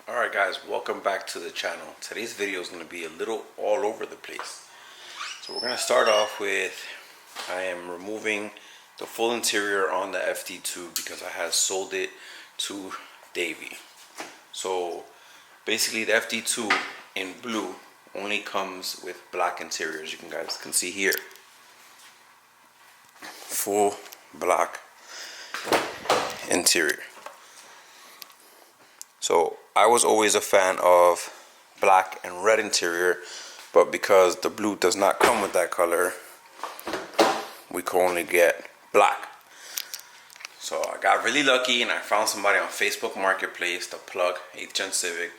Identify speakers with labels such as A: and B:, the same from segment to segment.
A: Alright guys, welcome back to the channel. Today's video is going to be a little all over the place. So we're going to start off with, I am removing the full interior on the Fd2 because I had sold it to Davey. So basically the Fd2 in blue only comes with black interiors. You guys can see here. Full black interior. So I was always a fan of black and red interior, but because the blue does not come with that color, we can only get black. So I got really lucky and I found somebody on Facebook Marketplace, the plug 8th Gen Civic,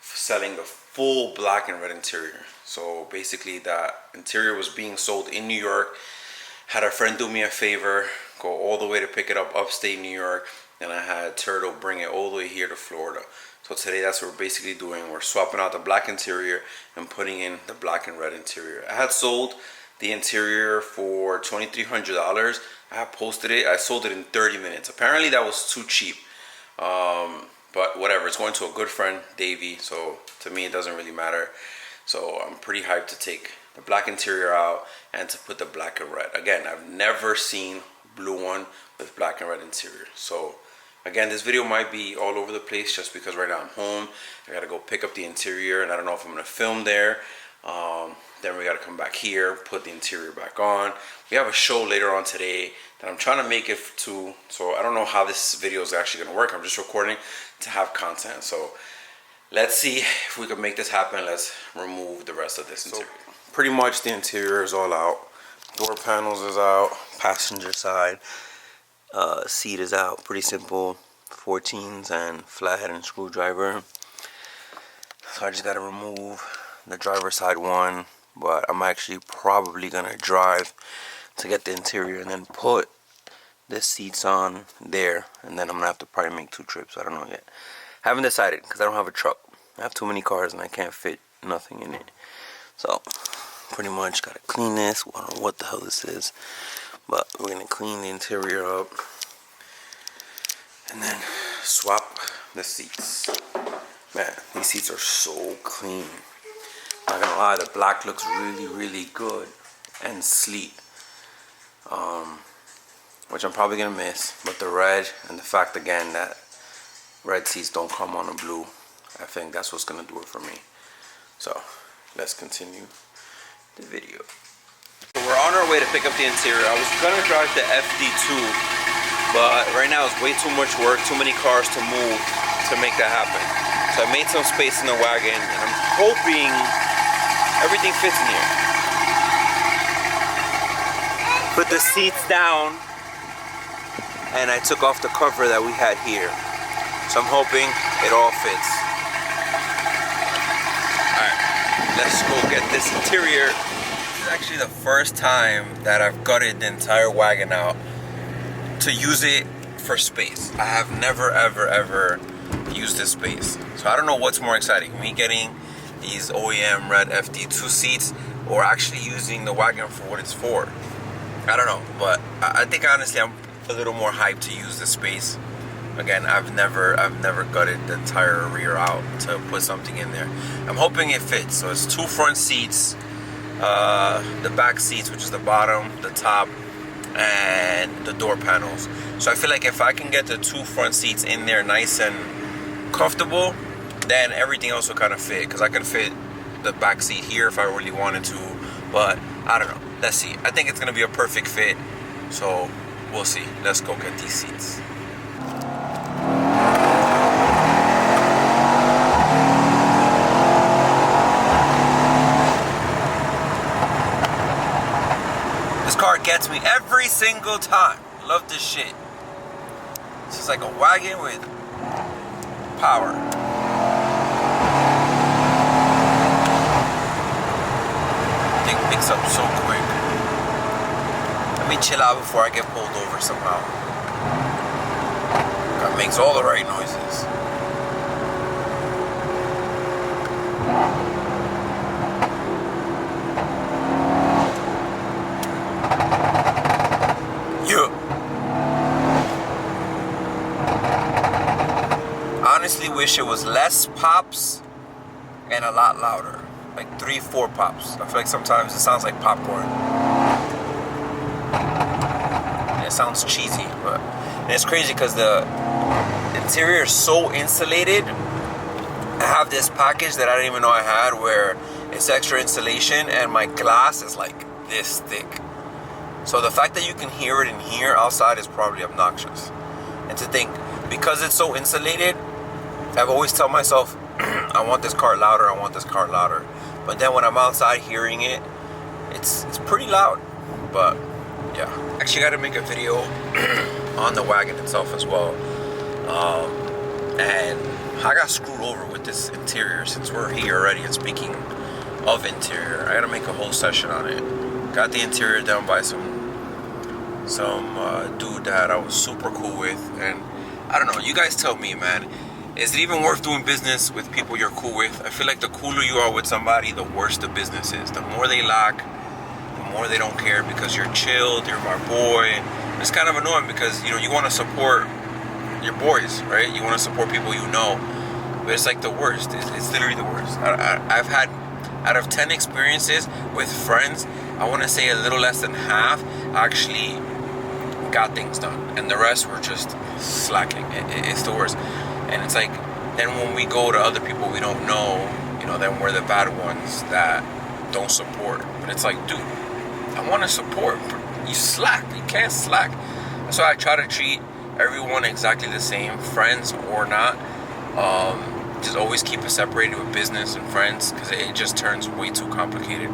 A: selling the full black and red interior. So basically that interior was being sold in New York. Had a friend do me a favor, go all the way to pick it up upstate New York, and I had Turtle bring it all the way here to Florida. So today that's what we're basically doing. We're swapping out the black interior and putting in the black and red interior. I had sold the interior for $2,300. I had posted it. I sold it in 30 minutes. Apparently that was too cheap. But whatever, it's going to a good friend, Davey. So to me it doesn't really matter. So I'm pretty hyped to take the black interior out and to put the black and red. Again, I've never seen blue one with black and red interior. So again, this video might be all over the place just because right now I'm home. I gotta go pick up the interior and I don't know if I'm gonna film there. Then we gotta come back here, put the interior back on. We have a show later on today that I'm trying to make it to, so I don't know how this video is actually gonna work. I'm just recording to have content. So let's see if we can make this happen. Let's remove the rest of this interior. So pretty much the interior is all out. Door panels is out, passenger side. Seat is out, pretty simple, 14s and flathead and screwdriver. So I just gotta remove the driver's side one, but I'm actually probably gonna drive to get the interior and then put the seats on there, and then I'm gonna have to probably make 2 trips. I don't know yet. Haven't decided because I don't have a truck. I have too many cars and I can't fit nothing in it. So pretty much gotta clean this. I don't know what the hell this is, but we're gonna clean the interior up and then swap the seats. Man, these seats are so clean. Not gonna lie, the black looks really good and sleek, which I'm probably gonna miss. But the red and the fact again that red seats don't come on a blue, I think that's what's gonna do it for me. So let's continue the video. So we're on our way to pick up the interior. I was gonna drive the Fd2, but right now it's way too much work, too many cars to move to make that happen. So I made some space in the wagon and I'm hoping everything fits in here. Put the seats down and I took off the cover that we had here. So I'm hoping it all fits. Alright, let's go get this interior. This is actually the first time that I've gutted the entire wagon out to use it for space. I have never ever used this space. So I don't know what's more exciting, me getting these OEM red Fd2 seats or actually using the wagon for what it's for. I don't know, but I think honestly I'm a little more hyped to use this space. Again, I've never gutted the entire rear out to put something in there. I'm hoping it fits. So it's 2 front seats, the back seats, which is the bottom, the top, and the door panels. So I feel like if I can get the 2 front seats in there nice and comfortable, then everything else will kind of fit, because I can fit the back seat here if I really wanted to, but I don't know. Let's see. I think it's gonna be a perfect fit, so we'll see. Let's go get these seats. This car gets me every single time. Love this shit. It's just like a wagon with power. Thing picks up so quick. Let me chill out before I get pulled over somehow. Car makes all the right noises. honestly wish wish it was less pops and a lot louder, like 3-4 pops. I feel like sometimes it sounds like popcorn. And it sounds cheesy, but and it's crazy because the interior is so insulated. I have this package that I didn't even know I had where it's extra insulation and my glass is like this thick. So the fact that you can hear it in here outside is probably obnoxious. And to think, because it's so insulated, I've always told myself, I want this car louder, I want this car louder. But then when I'm outside hearing it, it's pretty loud. But yeah, actually got to make a video on the wagon itself as well. And I got screwed over with this interior since we're here already. And speaking of interior, I got to make a whole session on it. Got the interior done by some dude that I was super cool with, and I don't know, you guys tell me, man, is it even worth doing business with people you're cool with? I feel like the cooler you are with somebody, the worse the business is. The more they lack, the more they don't care because you're chilled, you're my boy. It's kind of annoying because, you know, you want to support your boys, right? You want to support people you know, but it's like the worst. It's literally the worst. I've had, out of 10 experiences with friends, I want to say a little less than half actually got things done, and the rest were just slacking. It's the worst. And it's like, then when we go to other people we don't know, you know, then we're the bad ones that don't support. But it's like, dude, I want to support. You slack. You can't slack. So I try to treat everyone exactly the same, friends or not. Just always keep it separated with business and friends because it just turns way too complicated.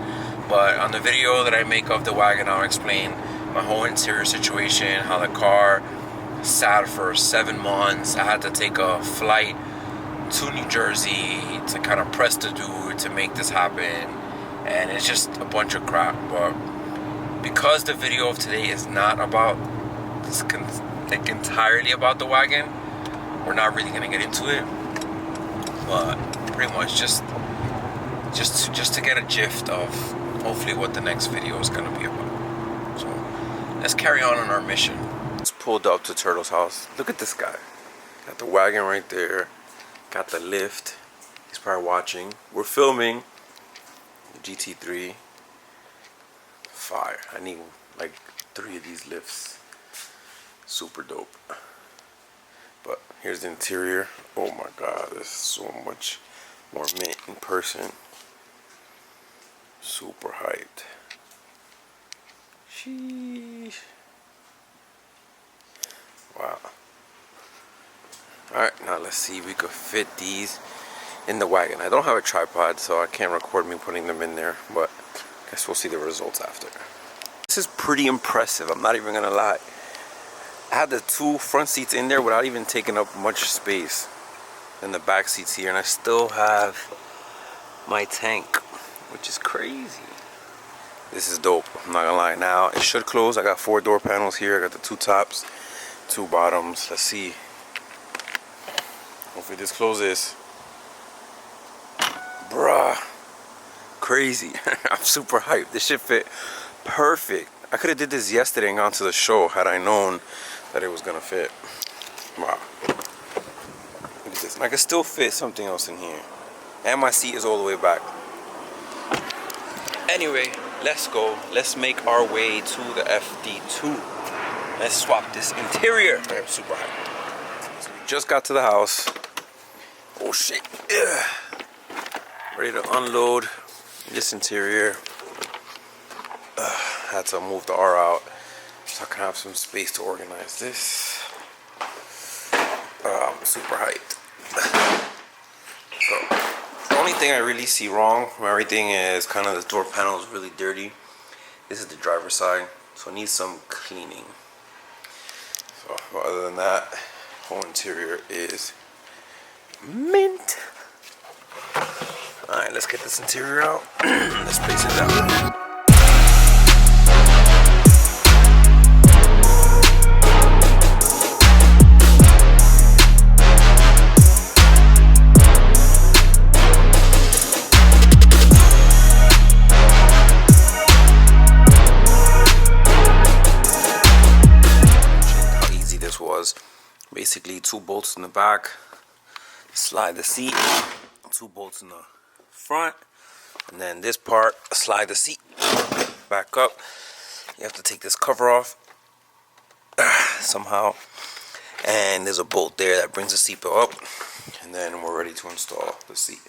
A: But on the video that I make of the wagon, I'll explain my whole interior situation, how the car sat for 7 months. I had to take a flight to New Jersey to kind of press the dude to make this happen. And it's just a bunch of crap. But because the video of today is not about this, like entirely about the wagon, we're not really going to get into it. But pretty much just to get a gist of hopefully what the next video is going to be about. So let's carry on our mission. Let's pulled up to Turtle's house. Look at this guy. Got the wagon right there. Got the lift. He's probably watching. We're filming the GT3. Fire. I need like 3 of these lifts. Super dope. But here's the interior. Oh my god, this is so much more mint in person. Super hyped. Sheesh. Wow. Alright, now let's see if we could fit these in the wagon. I don't have a tripod, so I can't record me putting them in there, but I guess we'll see the results after. This is pretty impressive, I'm not even gonna lie. I had the 2 front seats in there without even taking up much space than the back seats here, and I still have my tank, which is crazy. This is dope, I'm not gonna lie. Now it should close. I got 4 door panels here. I got the 2 tops, 2 bottoms. Let's see. Hopefully this closes. Bruh, crazy. I'm super hyped. This should fit perfect. I could have did this yesterday and gone to the show had I known that it was gonna fit. Wow. Look at this. And I can still fit something else in here. And my seat is all the way back. Anyway, let's go. Let's make our way to the Fd2. Let's swap this interior. I'm super hyped. So we just got to the house. Oh shit. Ugh. Ready to unload this interior. Had to move the R out so I can have some space to organize this. I'm super hyped. So the only thing I really see wrong from everything is kind of the door panel is really dirty. This is the driver's side, so it needs some cleaning. So other than that, whole interior is mint. Alright, let's get this interior out. Let's place it down. Basically 2 bolts in the back, slide the seat, 2 bolts in the front, and then this part, slide the seat back up. You have to take this cover off somehow, and there's a bolt there that brings the seatbelt up, and then we're ready to install the seat.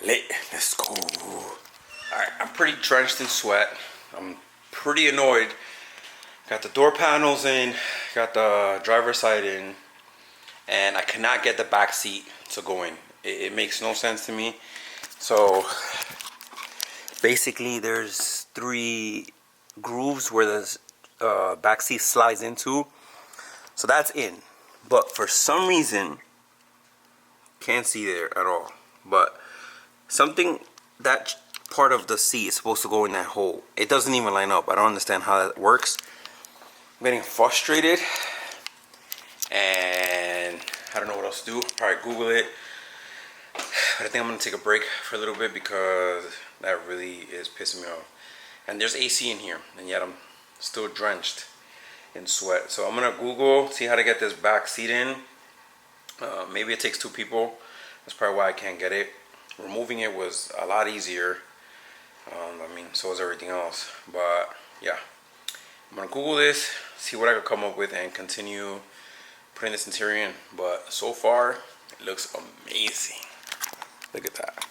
A: Let's go. Alright, I'm pretty drenched in sweat. I'm pretty annoyed. Got the door panels in, got the driver's side in, and I cannot get the back seat to go in. It makes no sense to me. So basically there's 3 grooves where the back seat slides into. So that's in. But for some reason, can't see there at all. But something, that part of the seat is supposed to go in that hole. It doesn't even line up. I don't understand how that works. I'm getting frustrated, and I don't know what else to do. Probably Google it. But I think I'm gonna take a break for a little bit because that really is pissing me off. And there's AC in here, and yet I'm still drenched in sweat. So I'm gonna Google, see how to get this back seat in. Maybe it takes 2 people. That's probably why I can't get it. Removing it was a lot easier. I mean, so is everything else. But yeah, I'm gonna Google this, see what I could come up with, and continue putting this interior in. But so far, it looks amazing. Look at that.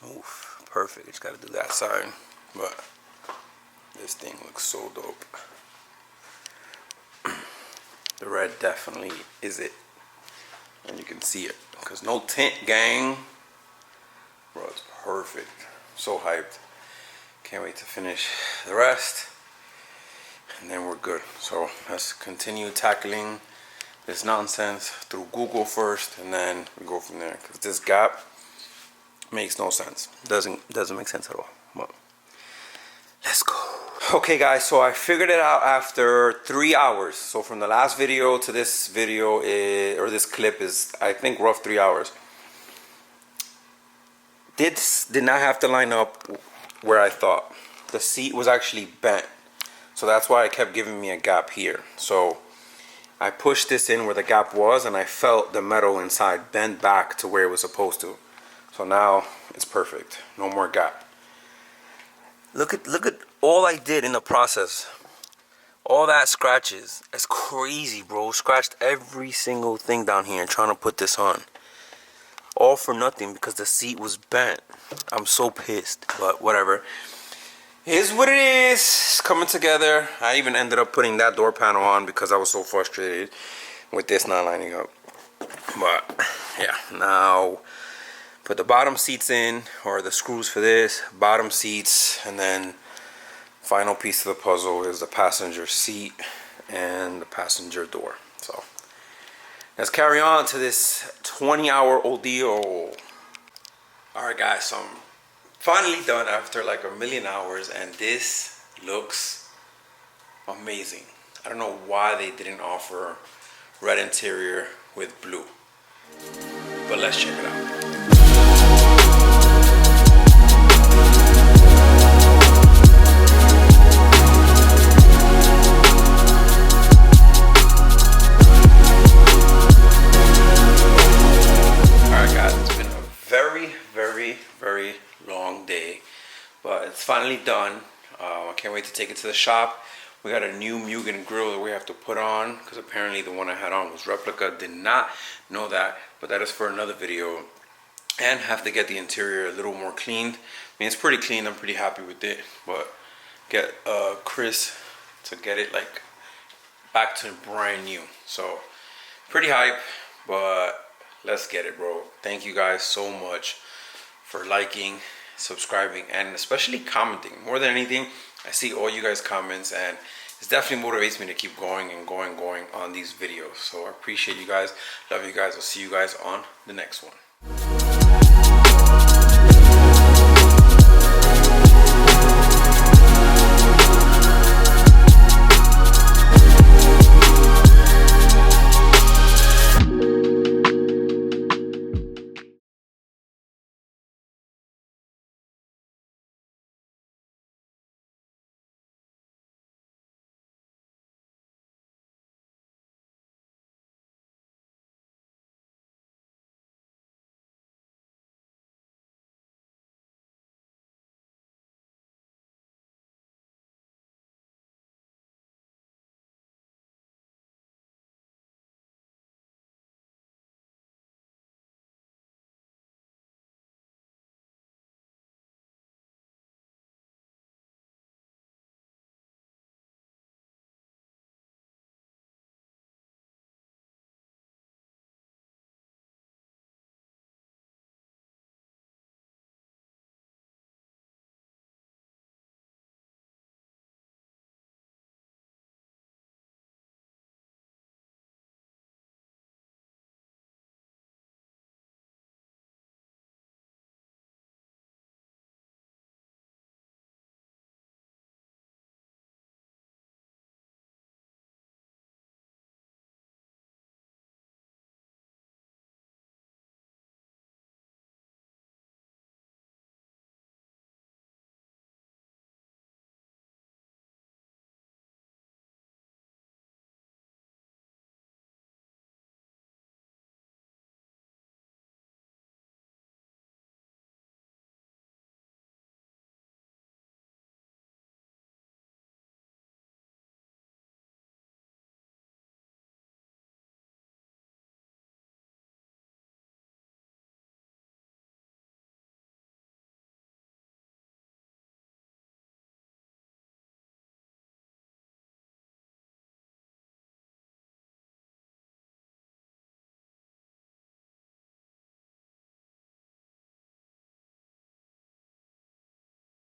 A: Oof, perfect. Just gotta do that side. But this thing looks so dope. The red definitely is it. And you can see it. Because no tint, gang. Bro, it's perfect. So hyped. Can't wait to finish the rest. And then we're good. So let's continue tackling this nonsense through Google first, and then we go from there. Because this gap makes no sense. Doesn't make sense at all. But let's go. Okay guys, so I figured it out after 3 hours. So from the last video to this video, or this clip is, I think, rough 3 hours. This did not have to line up where I thought. The seat was actually bent. So that's why it kept giving me a gap here. So I pushed this in where the gap was, and I felt the metal inside bend back to where it was supposed to. So now it's perfect. No more gap. Look at all I did in the process. All that scratches. It's crazy, bro. Scratched every single thing down here trying to put this on. All for nothing because the seat was bent. I'm so pissed, but whatever. Here's what it is. It's coming together. I even ended up putting that door panel on because I was so frustrated with this not lining up. But yeah, now put the bottom seats in, or the screws for this, bottom seats, and then final piece of the puzzle is the passenger seat and the passenger door. So let's carry on to this 20-hour ordeal. Alright guys, so I'm finally done after like a million hours, and this looks amazing. I don't know why they didn't offer red interior with blue, but let's check it out. Very long day, but it's finally done. I can't wait to take it to the shop. We got a new Mugen grill that we have to put on because apparently the one I had on was replica. Did not know that, but that is for another video. And have to get the interior a little more cleaned. I mean, it's pretty clean. I'm pretty happy with it, but get Chris to get it like back to brand new. So pretty hype, but let's get it, bro. Thank you guys so much for liking, subscribing, and especially commenting. More than anything, I see all you guys' comments, and it definitely motivates me to keep going and going on these videos. So I appreciate you guys. Love you guys. I'll see you guys on the next one.